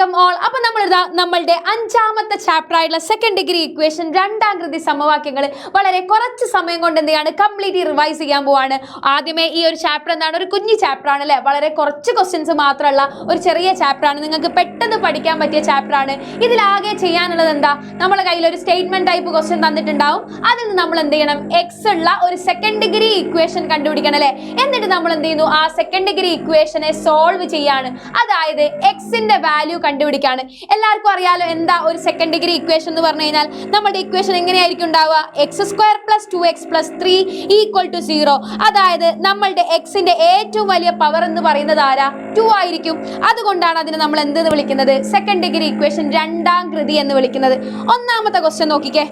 Welcome all. അപ്പൊ നമ്മളുടെ അഞ്ചാമത്തെ ചാപ്റ്റർ ആയിട്ടുള്ള സെക്കൻഡ് ഡിഗ്രി ഇക്വേഷൻ രണ്ടാം കൃതി സമവാക്യങ്ങൾ വളരെ കുറച്ച് സമയം കൊണ്ട് എന്താണ് കംപ്ലീറ്റ് റിവൈസ് ചെയ്യാൻ പോവാണ്. ആദ്യമേ ഈ ഒരു ചാപ്റ്റർ എന്താണ് ഒരു കുഞ്ഞു ചാപ്റ്റർ ആണ് അല്ലെ, വളരെ കുറച്ച് ക്വസ്റ്റ്യൻസ് മാത്രമുള്ള ഒരു ചെറിയ ചാപ്റ്റർ ആണ്, നിങ്ങൾക്ക് പെട്ടെന്ന് പഠിക്കാൻ പറ്റിയ ചാപ്റ്റർ ആണ്. ഇതിലാകെ ചെയ്യാനുള്ളത് എന്താ, നമ്മളെ കയ്യിൽ ഒരു സ്റ്റേറ്റ്മെന്റ് ടൈപ്പ് ക്വസ്റ്റ്യൻ തന്നിട്ടുണ്ടാവും, അതിൽ നിന്ന് നമ്മൾ എന്ത് ചെയ്യണം, എക്സ് ഉള്ള ഒരു സെക്കൻഡ് ഡിഗ്രി ഇക്വേഷൻ കണ്ടുപിടിക്കണം അല്ലെ. എന്നിട്ട് നമ്മൾ എന്ത് ചെയ്യുന്നു, ആ സെക്കൻഡ് ഡിഗ്രി ഇക്വേഷനെ സോൾവ് ചെയ്യാണ്, അതായത് എക്സിന്റെ വാല്യൂ കണ്ടുപിടിക്കാണ്. എല്ലാവർക്കും അറിയാലോ എന്താ ഒരു സെക്കൻഡ് ഡിഗ്രി ഇക്വേഷൻ എന്ന് പറഞ്ഞു കഴിഞ്ഞാൽ നമ്മുടെ ഇക്വേഷൻ എങ്ങനെയായിരിക്കും ഉണ്ടാവുക, x square plus 2x plus 3 equal to 0. അതായത് നമ്മളുടെ എക്സിന്റെ ഏറ്റവും വലിയ പവർ എന്ന് പറയുന്നത് ആരാ, 2 ആയിരിക്കും. അതുകൊണ്ടാണ് അതിനെ നമ്മൾ എന്തെന്ന് വിളിക്കുന്നത്, സെക്കൻഡ് ഡിഗ്രി ഇക്വേഷൻ രണ്ടാം കൃതി എന്ന് വിളിക്കുന്നത്. ഒന്നാമത്തെ ക്വസ്റ്റ്യൻ നോക്കിക്കേ.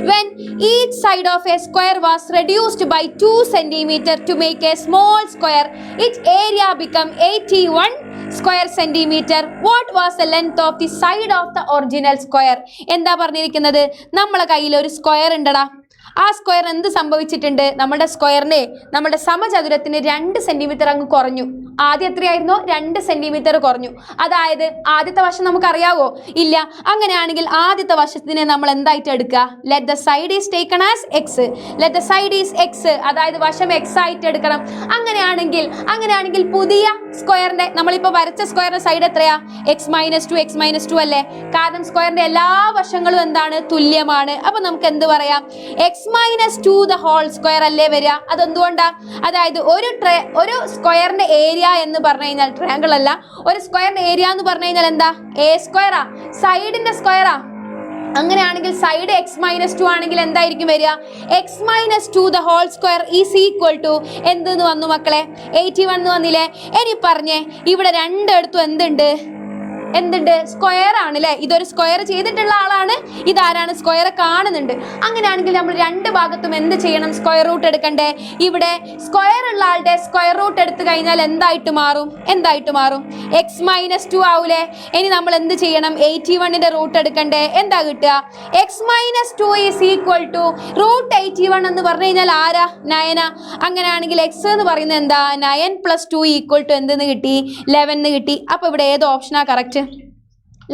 When each side of a square was reduced by 2 cm to make a small square, its area became 81 square centimeter. What was the length of the side of the original square? എന്താ പറഞ്ഞിരിക്കുന്നത്, നമ്മളെ കയ്യിൽ ഒരു square ഉണ്ടടാ, ആ square എന്ത് സംഭവിച്ചിട്ടുണ്ട്, നമ്മുടെ സ്ക്വയറിനെ നമ്മുടെ സമചതുരത്തിന് 2 സെന്റിമീറ്റർ അങ്ങ് കുറഞ്ഞു. ആദ്യം എത്രയായിരുന്നു, 2 സെന്റിമീറ്റർ കുറഞ്ഞു. അതായത് ആദ്യത്തെ വശം നമുക്കറിയാവോ, ഇല്ല. അങ്ങനെയാണെങ്കിൽ ആദ്യത്തെ വശത്തിനെ നമ്മൾ എന്തായിട്ട് എടുക്കുക, let the side is taken as X, let the side is X, അതായത് വശം എക്സ് ആയിട്ട് എടുക്കണം. അങ്ങനെയാണെങ്കിൽ പുതിയ സ്ക്വയറിന്റെ, നമ്മളിപ്പോൾ വരച്ച സ്ക്വയറിന്റെ സൈഡ് എത്രയാ, എക്സ് മൈനസ് ടു അല്ലേ, കാരണം സ്ക്വയറിന്റെ എല്ലാ വശങ്ങളും എന്താണ്, തുല്യമാണ്. അപ്പൊ നമുക്ക് എന്ത് പറയാം, x minus 2 the whole square അല്ലേ വരിക. അതെന്തുകൊണ്ടാ, അതായത് ഒരു സ്ക്വയറിന്റെ ഏരിയ എന്ന് പറഞ്ഞു കഴിഞ്ഞാൽ, ട്രയാങ്കിൾ അല്ല, ഒരു സ്ക്വയറിന്റെ ഏരിയ എന്ന് പറഞ്ഞു കഴിഞ്ഞാൽ എന്താ, എ സ്ക്വയറാ, സൈഡിന്റെ സ്ക്വയറാ. അങ്ങനെയാണെങ്കിൽ സൈഡ് എക്സ് മൈനസ് 2 ആണെങ്കിൽ എന്തായിരിക്കും വരിക, x minus 2 the whole square is equal to എന്തെന്ന് വന്നു മക്കളെ, 81 വന്നില്ലേ. ഇനി പറഞ്ഞേ, ഇവിടെ രണ്ടിടത്തും എന്തുണ്ട്, സ്ക്വയർ ആണ് അല്ലെ. ഇതൊരു സ്ക്വയർ ചെയ്തിട്ടുള്ള ആളാണ്, ഇതാരാണ്, സ്ക്വയർ കാണുന്നുണ്ട്. അങ്ങനെയാണെങ്കിൽ നമ്മൾ രണ്ട് ഭാഗത്തും എന്ത് ചെയ്യണം, സ്ക്വയർ റൂട്ട് എടുക്കണ്ടേ. ഇവിടെ സ്ക്വയർ ഉള്ള ആളുടെ സ്ക്വയർ റൂട്ട് എടുത്തു കഴിഞ്ഞാൽ എന്തായിട്ട് മാറും, എക്സ് മൈനസ് 2 ആവൂലേ. ഇനി നമ്മൾ എന്ത് ചെയ്യണം, 81ന്റെ റൂട്ട് എടുക്കണ്ടേ. എന്താ കിട്ടുക, x minus 2 is equal to root 81 എന്ന് പറഞ്ഞു കഴിഞ്ഞാൽ ആരാ, 9. അങ്ങനെയാണെങ്കിൽ എക്സ് എന്ന് പറയുന്നത് എന്താ, 9 പ്ലസ് 2 ഈക്വൽ ടു എന്തെന്ന് കിട്ടി, 11 കിട്ടി. അപ്പൊ ഇവിടെ ഏത് ഓപ്ഷനാ കറക്റ്റ്,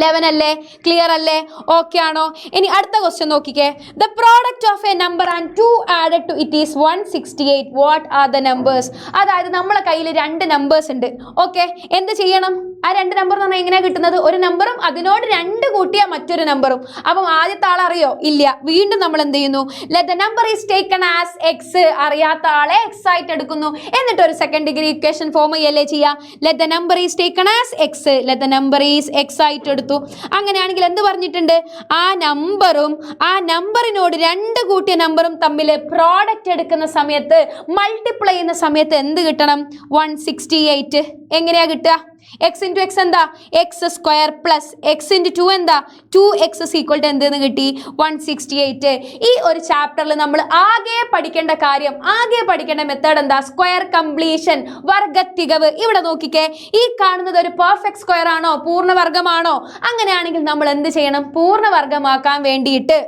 11 അല്ലേ, ക്ലിയർ അല്ലേ, ഓക്കെ ആണോ. ഇനി അടുത്ത ക്വസ്റ്റ്യൻ നോക്കിക്കേ. The product of a number and 2 added to it is 168. What are the numbers. അതായത് നമ്മളെ കയ്യിൽ 2 നമ്പേഴ്സ് ഉണ്ട്. ഓക്കെ, എന്ത് ചെയ്യണം, ആ 2 നമ്പർ എന്ന് പറഞ്ഞാൽ എങ്ങനെയാണ് കിട്ടുന്നത്, ഒരു നമ്പറും അതിനോട് 2 കൂട്ടിയ മറ്റൊരു നമ്പറും. അപ്പം ആദ്യത്തെ ആളറിയോ, ഇല്ല. വീണ്ടും നമ്മൾ എന്ത് ചെയ്യുന്നു, let the number is taken as X, അറിയാത്ത ആളെ എക്സ് ആയിട്ട് എടുക്കുന്നു. എന്നിട്ട് ഒരു സെക്കൻഡ് ഡിഗ്രി ഇക്വേഷൻ ഫോം ചെയ്യല്ലേ ചെയ്യാം. Let the number is taken as X, let the number is X ആയിട്ട് എടുത്തു. അങ്ങനെയാണെങ്കിൽ എന്ത് പറഞ്ഞിട്ടുണ്ട്, ആ നമ്പറും ആ നമ്പറിനോട് 2 കൂട്ടിയ നമ്പറും തമ്മിൽ പ്രോഡക്റ്റ് എടുക്കുന്ന സമയത്ത്, മൾട്ടിപ്ലൈ ചെയ്യുന്ന സമയത്ത് എന്ത് കിട്ടണം, 168. എങ്ങനെയാ കിട്ടുക, എക്സ് ഇൻറ്റു എക്സ് എന്താ, X square plus X into 2 എന്താ, 2x ഈക്വൽ ടു എന്തെന്ന് കിട്ടി, 168. ഈ ഒരു ചാപ്റ്ററിൽ നമ്മൾ ആകെ പഠിക്കേണ്ട മെത്തേഡ് എന്താ, സ്ക്വയർ കംപ്ലീഷൻ, വർഗത്തികവ്. ഇവിടെ നോക്കിക്കേ, ഈ കാണുന്നത് ഒരു പെർഫെക്റ്റ് സ്ക്വയർ ആണോ, പൂർണ്ണവർഗമാണോ. അങ്ങനെയാണെങ്കിൽ നമ്മൾ എന്ത് ചെയ്യണം, പൂർണ്ണവർഗമാക്കാൻ വേണ്ടിയിട്ട്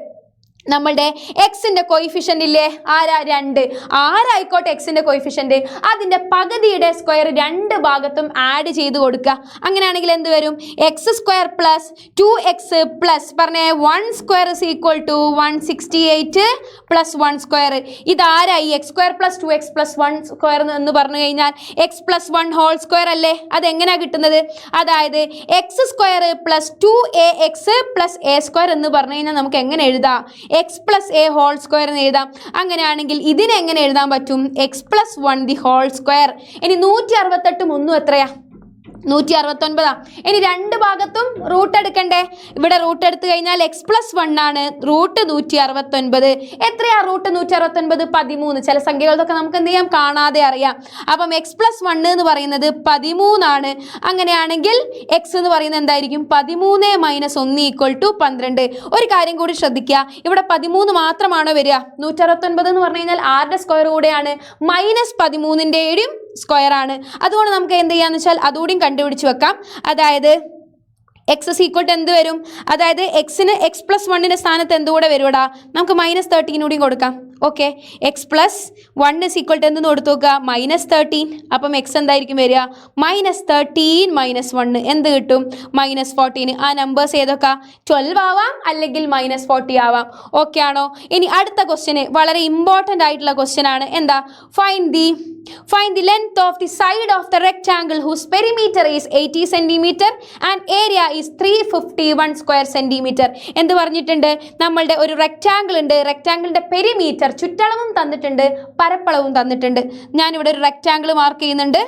നമ്മളുടെ എക്സിന്റെ കോയിഫിഷ്യന്റ് ഇല്ലേ, ആരാ, 2. ആരായിക്കോട്ടെ എക്സിന്റെ കോയിഫിഷ്യന്റ്, അതിന്റെ പകുതിയുടെ സ്ക്വയർ 2 ഭാഗത്തും ആഡ് ചെയ്ത് കൊടുക്കുക. അങ്ങനെയാണെങ്കിൽ എന്ത് വരും, X square plus 2x plus പറഞ്ഞേ 1 square is equal to 168 plus 1 square. ഇതാരായി, x square plus 2x plus 1 square എന്ന് പറഞ്ഞു കഴിഞ്ഞാൽ എക്സ് പ്ലസ് 1 ഹോൾ സ്ക്വയർ അല്ലേ. അതെങ്ങനെയാ കിട്ടുന്നത്, അതായത് x square plus 2ax plus a square എന്ന് പറഞ്ഞു കഴിഞ്ഞാൽ നമുക്ക് എങ്ങനെ എഴുതാം, x plus a whole square എന്ന് എഴുതാം. അങ്ങനെയാണെങ്കിൽ ഇതിനെങ്ങനെ എഴുതാൻ പറ്റും, x plus 1 the whole square. ഇനി 168 1 എത്രയാ, 169. ഇനി 2 ഭാഗത്തും റൂട്ട് എടുക്കണ്ടേ. ഇവിടെ റൂട്ട് എടുത്തു കഴിഞ്ഞാൽ എക്സ് പ്ലസ് 1 ആണ്, റൂട്ട് 169. എത്രയാ റൂട്ട് 169, 13. ചില സംഖ്യകളൊക്കെ നമുക്ക് എന്ത് ചെയ്യാം, കാണാതെ അറിയാം. അപ്പം എക്സ് പ്ലസ് 1 എന്ന് പറയുന്നത് 13 ആണ്. അങ്ങനെയാണെങ്കിൽ എക്സ് എന്ന് പറയുന്നത് എന്തായിരിക്കും, 13 മൈനസ് 1 ഈക്വൽ ടു 12. ഒരു കാര്യം കൂടി ശ്രദ്ധിക്കുക, ഇവിടെ 13 മാത്രമാണോ വരിക, 169 എന്ന് പറഞ്ഞു കഴിഞ്ഞാൽ ആരുടെ സ്ക്വയർ കൂടെയാണ്, മൈനസ് 13ൻ്റെയും സ്ക്വയർ ആണ്. അതുകൊണ്ട് നമുക്ക് എന്ത് ചെയ്യാന്ന് വെച്ചാൽ അതുകൂടിയും കണ്ടുപിടിച്ച് വെക്കാം. അതായത് എക്സ് ഈക്വൽ ടു എന്ത് വരും, അതായത് എക്സിന് എക്സ് പ്ലസ് 1ന്റെ സ്ഥാനത്ത് എന്തുകൂടെ വരുവടാ, നമുക്ക് -13 കൂടിയും കൊടുക്കാം. Okay. X plus 1 is equal to എന്തെന്ന് കൊടുത്തു നോക്കുക, -13. അപ്പം എക്സ് എന്തായിരിക്കും വരിക, -13 - 1 എന്ത് കിട്ടും, -14. ആ നമ്പേഴ്സ് ഏതൊക്കെ, 12 ആവാം അല്ലെങ്കിൽ -40 ആവാം. ഓക്കെ ആണോ? ഇനി അടുത്ത ക്വസ്റ്റ്യന് വളരെ ഇമ്പോർട്ടൻ്റ് ആയിട്ടുള്ള ക്വസ്റ്റ്യൻ ആണ്. എന്താ, find the length of the side of the rectangle whose perimeter is 80 centimetre and area is 351 square centimetre. എന്ത് പറഞ്ഞിട്ടുണ്ട്, നമ്മളുടെ ഒരു റെക്ടാംഗിൾ ഉണ്ട്, റെക്ടാംഗിളിന്റെ പെരിമീറ്റർ ചുറ്റളവും തന്നിട്ടുണ്ട്, പരപ്പളവും തന്നിട്ടുണ്ട്. ഞാനിവിടെ ഒരു റെക്ടാംഗിൾ മാർക്ക് ചെയ്യുന്നുണ്ട്,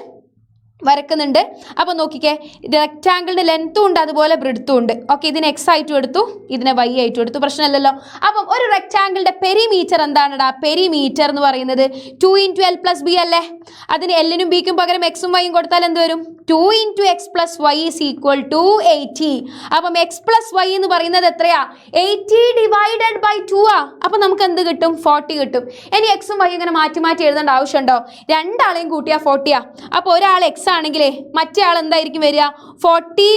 വരക്കുന്നുണ്ട്. അപ്പോൾ നോക്കിക്കേ, റെക്ടാംഗിളിൻ്റെ ലെങ്ത്തും ഉണ്ട്, അതുപോലെ ബ്രെഡ്ത്തും ഉണ്ട്. ഓക്കെ, ഇതിനെ എക്സ് ആയിട്ടും എടുത്തു, ഇതിനെ വൈ ആയിട്ടും എടുത്തു, പ്രശ്നമല്ലല്ലോ. അപ്പം ഒരു റെക്ടാംഗിളിൻ്റെ പെരിമീറ്റർ എന്താണെടാ, പെരിമീറ്റർ എന്ന് പറയുന്നത് 2 × L + B അല്ലേ. അതിന് എല്ലിനും ബിക്കും പകരം എക്സും വൈയും കൊടുത്താൽ എന്ത് വരും, 2 × x + y = 80. അപ്പം x + y എന്ന് പറയുന്നത് എത്രയാ, 80 / 2 ആ. അപ്പം നമുക്ക് എന്ത് കിട്ടും, 40 കിട്ടും. ഇനി എക്സും വൈ ഇങ്ങനെ മാറ്റി മാറ്റി എഴുതേണ്ട ആവശ്യമുണ്ടോ, രണ്ടാളെയും കൂട്ടിയാൽ 40 ആ. അപ്പോൾ ഒരാൾ എക്സ് ആണെങ്കിലേ മറ്റേ ആൾ എന്തായിരിക്കും വരിക, 40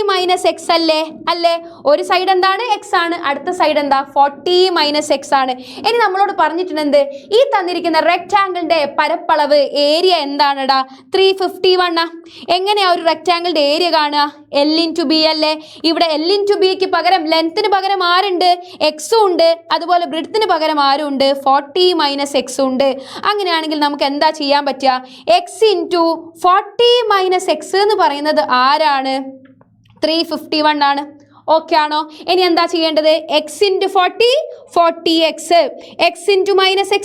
- x അല്ലേ. ഒരു സൈഡ് എന്താണ്, എക്സ് ആണ്, അടുത്ത സൈഡ് എന്താ, 40 - x ആണ്. ഇനി നമ്മളോട് പറഞ്ഞിട്ടുണ്ട് എന്ത്, ഈ തന്നിരിക്കുന്ന റെക്ടാംഗിളിന്റെ പരപ്പളവ് ഏരിയ എന്താണെടാ, 351 ആ. എങ്ങനെയാ ഒരു റെക്ടാംഗിളിന്റെ ഏരിയ കാണുക, L × B അല്ലേ. ഇവിടെ L × Bക്ക് പകരം ലെങ്ത്തിന് പകരം ആരുണ്ട്, എക്സും ഉണ്ട്, അതുപോലെ ബ്രെഡ്ത്തിന് പകരം ആരും ഉണ്ട്, 40 - x ഉണ്ട്. അങ്ങനെയാണെങ്കിൽ നമുക്ക് എന്താ ചെയ്യാൻ പറ്റുക, x × 40 - x എന്ന് പറയുന്നത് ആരാണ്, 351 ആണ്. ഓക്കെ ആണോ? ഇനി എന്താ ചെയ്യേണ്ടത്, x × 40 40x, x × -x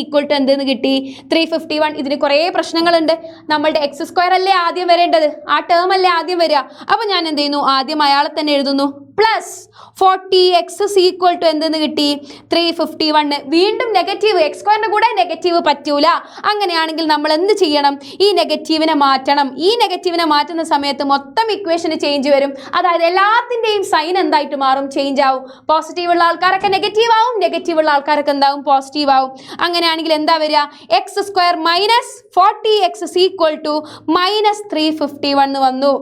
-x² എന്തെന്ന് കിട്ടി, 351. ഇതിന് കുറേ പ്രശ്നങ്ങളുണ്ട്. നമ്മളുടെ x² അല്ലേ ആദ്യം വരേണ്ടത്, ആ ടേം അല്ലേ ആദ്യം വരിക. അപ്പം ഞാൻ എന്ത് ചെയ്യുന്നു, ആദ്യം അയാളെ തന്നെ എഴുതുന്നു, പ്ലസ് 40x = എന്തെന്ന് കിട്ടി, 351. വീണ്ടും നെഗറ്റീവ്, x² കൂടെ നെഗറ്റീവ് പറ്റൂല. അങ്ങനെയാണെങ്കിൽ നമ്മൾ എന്ത് ചെയ്യണം, ഈ നെഗറ്റീവിനെ മാറ്റണം. ഈ നെഗറ്റീവിനെ മാറ്റുന്ന സമയത്ത് മൊത്തം ഇക്വേഷന് ചേഞ്ച് വരും. അതായത് എല്ലാത്തിൻ്റെയും സൈൻ എന്തായിട്ട് മാറും, ചേഞ്ച് ആവും. പോസിറ്റീവ് ഉള്ള ആൾക്കാരൊക്കെ നെഗറ്റീവ് ആവും, നെഗറ്റീവ് ഉള്ള ആൾക്കാരൊക്കെ എന്താവും, പോസിറ്റീവ് ആവും. അങ്ങനെയാണെങ്കിൽ എന്താ വരിക, x² - 40x = -351 വന്നു.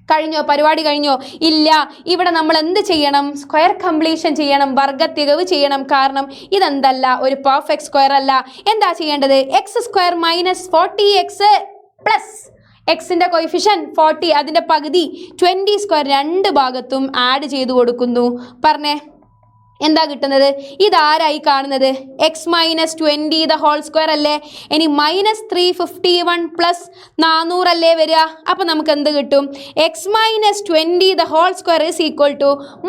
കഴിഞ്ഞോ, പരിപാടി കഴിഞ്ഞോ? ഇല്ല. ഇവിടെ നമ്മൾ എന്ത് ചെയ്യണം, സ്ക്വയർ കംപ്ലീഷൻ ചെയ്യണം, വർഗ്ഗത്തികവ് ചെയ്യണം. കാരണം ഇതെന്തല്ല, ഒരു പെർഫെക്റ്റ് സ്ക്വയർ അല്ല. എന്താ ചെയ്യേണ്ടത്, x² - 40x പ്ലസ് എക്സിൻ്റെ കോയിഫിഷ്യൻ 40, അതിൻ്റെ പകുതി 20² രണ്ട് ഭാഗത്തും ആഡ് ചെയ്ത് കൊടുക്കുന്നു. പറഞ്ഞേ, എന്താ കിട്ടുന്നത്, ഇതാരായി കാണുന്നത്, x - 20 2 അല്ലേ. ഇനി -351 പ്ലസ് 400 അല്ലേ വരിക. അപ്പം നമുക്ക് എന്ത് കിട്ടും, x - 20 2 =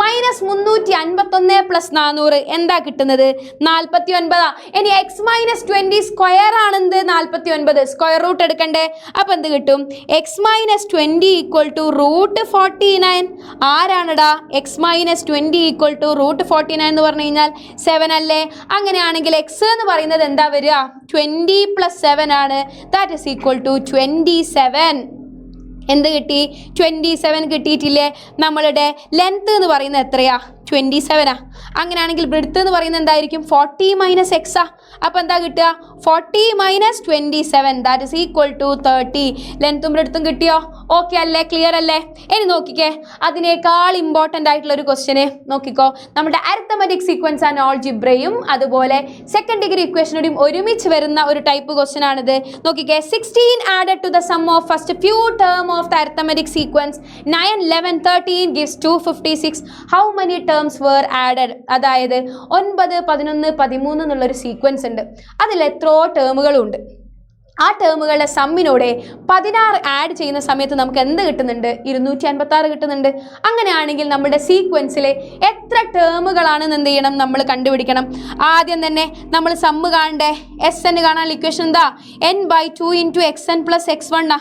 -351 പ്ലസ് 400 എന്താ കിട്ടുന്നത്, 49. ഇനി x - 20 സ്ക്വയർ ആണെന്ത്, 49, സ്ക്വയർ റൂട്ട് എടുക്കണ്ടേ. അപ്പം എന്ത് കിട്ടും, x - 20 = √49. ആരാണടാ, x - 20 = √49 എന്ന് പറഞ്ഞു കഴിഞ്ഞാൽ 7 അല്ലേ. അങ്ങനെയാണെങ്കിൽ x എന്ന് പറയുന്നത് എന്താ വരിക, 20 + 7 ആണ്. That is equal to 27. എന്ത് കിട്ടി, 27 കിട്ടിയിട്ടില്ലേ. നമ്മളുടെ ലെങ്ത് എന്ന് പറയുന്നത് എത്രയാ, 27 ആ. അങ്ങനെയാണെങ്കിൽ ബ്രെഡ്ത്ത് എന്ന് പറയുന്നത് എന്തായിരിക്കും, 40 - x ആ. അപ്പോൾ എന്താ കിട്ടുക, 40 - 27 ദാറ്റ് ഈസ് ഈക്വൽ ടു 30. ലെങ്ത്തും ബ്രെഡ്ത്തും കിട്ടിയോ? ഓക്കെ അല്ലേ, ക്ലിയർ അല്ലേ? ഇനി നോക്കിക്കേ, അതിനേക്കാൾ ഇമ്പോർട്ടൻ്റ് ആയിട്ടുള്ള ഒരു ക്വസ്റ്റ്യന് നോക്കിക്കോ. നമ്മുടെ അരിത്തമെറ്റിക് സീക്വൻസ് ആൻഡ് ആൾജിബ്രയും അതുപോലെ സെക്കൻഡ് ഡിഗ്രി ഇക്വേഷനോടും ഒരുമിച്ച് വരുന്ന ഒരു ടൈപ്പ് ക്വസ്റ്റ്യൻ ആണിത്. നോക്കിക്കേ, 16 added to the sum of first few term of the arithmetic sequence 9 11 13 gives 256. How many terms were added? അതായത് 9 11 13 എന്നുള്ളൊരു സീക്വൻസ് ഉണ്ട്, അതിൽ എത്രയോ ടേമുകളുണ്ട്. ആ ടേമുകളുടെ സമ്മിനോടെ 16 ആഡ് ചെയ്യുന്ന സമയത്ത് നമുക്ക് എന്ത് കിട്ടുന്നുണ്ട്, 256 കിട്ടുന്നുണ്ട്. അങ്ങനെയാണെങ്കിൽ നമ്മുടെ സീക്വൻസിലെ എത്ര ടേമുകളാണെന്ന് എന്ത് ചെയ്യണം, നമ്മൾ കണ്ടുപിടിക്കണം. ആദ്യം തന്നെ നമ്മൾ സമ്മ് കാണണ്ടേ, SN കാണാനുള്ള ഇക്വേഷൻ എന്താ, n/2 × xn + x1 ആ.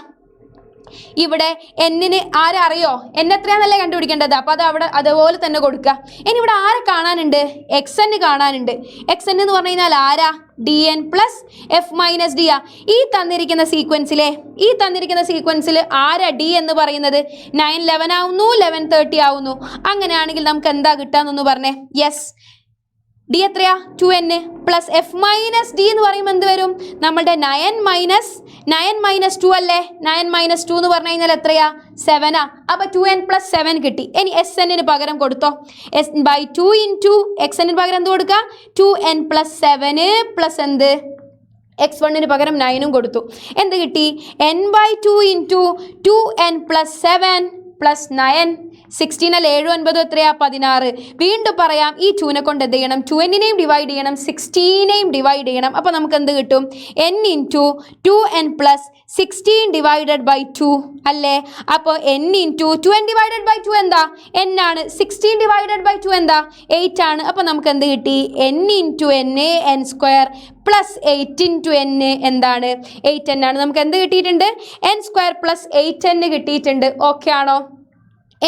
ഇവിടെ എന്നിന് ആരറിയോ, n എത്രയാണെന്നല്ലേ കണ്ടുപിടിക്കേണ്ടത്. അപ്പോൾ അത് അവിടെ അതുപോലെ തന്നെ കൊടുക്കുക. ഇനി ഇവിടെ ആരെ കാണാനുണ്ട്, xn കാണാനുണ്ട്. xn എന്ന് പറഞ്ഞു കഴിഞ്ഞാൽ ആരാ, dn + f - d ആ. ഈ തന്നിരിക്കുന്ന സീക്വൻസിൽ ആരാ d എന്ന് പറയുന്നത്, 9 11 ആവുന്നു, 11 30 ആവുന്നു. അങ്ങനെയാണെങ്കിൽ നമുക്ക് എന്താ കിട്ടാന്നൊന്ന് പറഞ്ഞേ. യെസ്, ഡി എത്രയാ 2n plus F minus D എന്ന് പറയുമ്പോൾ എന്ത് വരും? നമ്മളുടെ 9 മൈനസ് 2 അല്ലേ? 9 മൈനസ് 2 എന്ന് പറഞ്ഞു കഴിഞ്ഞാൽ എത്രയാ? 7 ആ. അപ്പോൾ 2n പ്ലസ് 7 കിട്ടി. ഇനി എസ് എന്നിന് പകരം കൊടുത്തോ. s/2 ഇൻറ്റു എക്സ് എന്നിന് പകരം എന്ത് കൊടുക്കുക? 2n പ്ലസ് 7 പ്ലസ് എന്ത്? x1 പകരം 9 കൊടുത്തു. എന്ത് കിട്ടി? n/2 into 2n plus 7 plus 9. 16 അല്ല 7 9 എത്രയാ? 16. വീണ്ടും പറയാം, ഈ 2നെ കൊണ്ട് എന്ത് ചെയ്യണം? 2nനെയും ഡിവൈഡ് ചെയ്യണം, 16നെയും ഡിവൈഡ് ചെയ്യണം. അപ്പോൾ നമുക്ക് എന്ത് കിട്ടും? n into 2n plus 16 divided by 2 അല്ലേ? അപ്പോൾ n into 2n divided by 2 എന്താ? n ആണ്. 16 ഡിവൈഡഡ് ബൈ 2 എന്താ? 8 ആണ്. അപ്പോൾ നമുക്ക് എന്ത് കിട്ടി? n into n square plus 8 into n എന്താണ്? 8n ആണ്. നമുക്ക് എന്ത് കിട്ടിയിട്ടുണ്ട്? n സ്ക്വയർ പ്ലസ് 8n കിട്ടിയിട്ടുണ്ട്. ഓക്കെ ആണോ?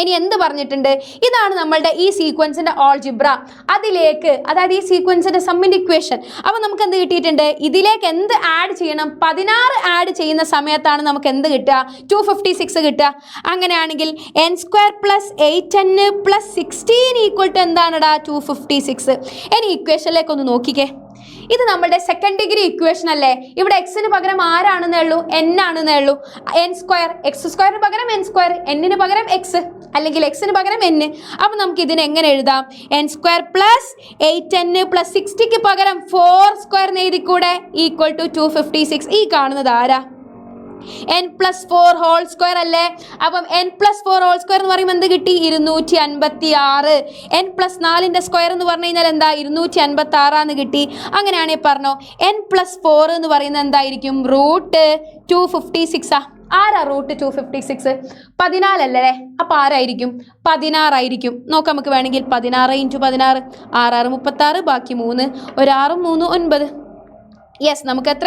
ഇനി എന്ത് പറഞ്ഞിട്ടുണ്ട്? ഇതാണ് നമ്മളുടെ ഈ സീക്വൻസിൻ്റെ ഓൾജിബ്ര. അതിലേക്ക്, അതായത് ഈ സീക്വൻസിൻ്റെ സമ്മിൻ്റെ ഇക്വേഷൻ. അപ്പോൾ നമുക്ക് എന്ത് കിട്ടിയിട്ടുണ്ട്? ഇതിലേക്ക് എന്ത് ആഡ് ചെയ്യണം? 16 ആഡ് ചെയ്യുന്ന സമയത്താണ് നമുക്ക് എന്ത് കിട്ടുക? 256 കിട്ടുക. അങ്ങനെയാണെങ്കിൽ n square plus 8n plus 16 equal to എന്താണെടാ? 256. ഇനി ഇക്വേഷനിലേക്ക് ഒന്ന് നോക്കിക്കേ. ഇത് നമ്മുടെ സെക്കൻഡ് ഡിഗ്രി ഇക്വേഷൻ അല്ലേ? ഇവിടെ എക്സിന് പകരം ആരാണെന്നേ ഉള്ളൂ? n ആണെന്നേ ഉള്ളൂ. n സ്ക്വയർ, എക്സ് സ്ക്വയറിന് പകരം n സ്ക്വയർ, എന്നിന് പകരം എക്സ്, അല്ലെങ്കിൽ എക്സിന് പകരം n. അപ്പോൾ നമുക്ക് ഇതിനെ എങ്ങനെ എഴുതാം? n square plus 8n plus 60ക്ക് പകരം 4 സ്ക്വയർ എഴുതിക്കൂടെ? Equal to 256. ഈ കാണുന്നത് ആരാ? n പ്ലസ് 4 ഹോൾ സ്ക്വയർ അല്ലേ? അപ്പം n പ്ലസ് 4 ഹോൾ സ്ക്വയർ എന്ന് പറയുമ്പോൾ എന്ത് കിട്ടി? 256. n പ്ലസ് 4ൻ്റെ സ്ക്വയർ എന്ന് പറഞ്ഞു കഴിഞ്ഞാൽ എന്താ? 256 എന്ന് കിട്ടി. അങ്ങനെയാണെങ്കിൽ പറഞ്ഞോ, n പ്ലസ് 4 എന്ന് പറയുന്നത് എന്തായിരിക്കും? റൂട്ട് 256 ആ. ആരാ റൂട്ട് 256? 14 അല്ലേ? അപ്പോൾ ആരായിരിക്കും? 16 ആയിരിക്കും. നോക്കാം നമുക്ക് വേണമെങ്കിൽ. 16 ഇൻറ്റു 16, 6 6 36, ബാക്കി 3, 1 6 3 9. യെസ്, നമുക്ക് എത്ര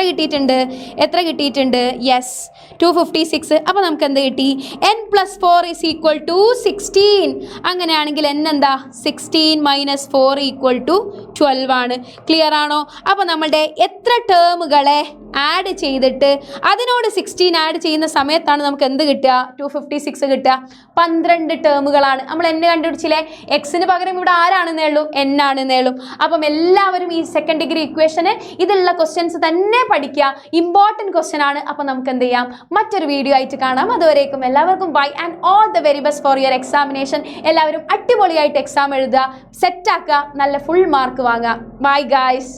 കിട്ടിയിട്ടുണ്ട്? യെസ്, 256. അപ്പോൾ നമുക്ക് എന്ത് കിട്ടി? n plus 4 is equal to 16. അങ്ങനെയാണെങ്കിൽ n എന്താ? 16 മൈനസ് 4 ഈക്വൽ ടു 12 ആണ്. ക്ലിയർ ആണോ? അപ്പോൾ നമ്മളുടെ എത്ര ടേമുകളെ ആഡ് ചെയ്തിട്ട് അതിനോട് 16 ആഡ് ചെയ്യുന്ന സമയത്താണ് നമുക്ക് എന്ത് കിട്ടുക? 256 കിട്ടുക. 12 ടേമുകളാണ്. നമ്മൾ n കണ്ടുപിടിച്ചില്ലേ? എക്സിന് പകരം ഇവിടെ ആരാണെന്നേ ഉള്ളൂ? n ആണെന്നേ ഉള്ളൂ. അപ്പം എല്ലാവരും ഈ സെക്കൻഡ് ഡിഗ്രി ഇക്വേഷന് ഇതിലുള്ള ക്വസ്റ്റ്യൻസ് തന്നെ പഠിക്കുക. ഇമ്പോർട്ടൻറ്റ് ക്വസ്റ്റ്യൻ ആണ്. അപ്പം നമുക്ക് എന്ത് ചെയ്യാം? മറ്റൊരു വീഡിയോ ആയിട്ട് കാണാം. അതുവരേക്കും എല്ലാവർക്കും bye and all the very best for your examination. എല്ലാവരും അടിപൊളിയായിട്ട് എക്സാം എഴുതുക, സെറ്റാക്കുക, നല്ല ഫുൾ മാർക്ക് വാങ്ങുക. Bye guys.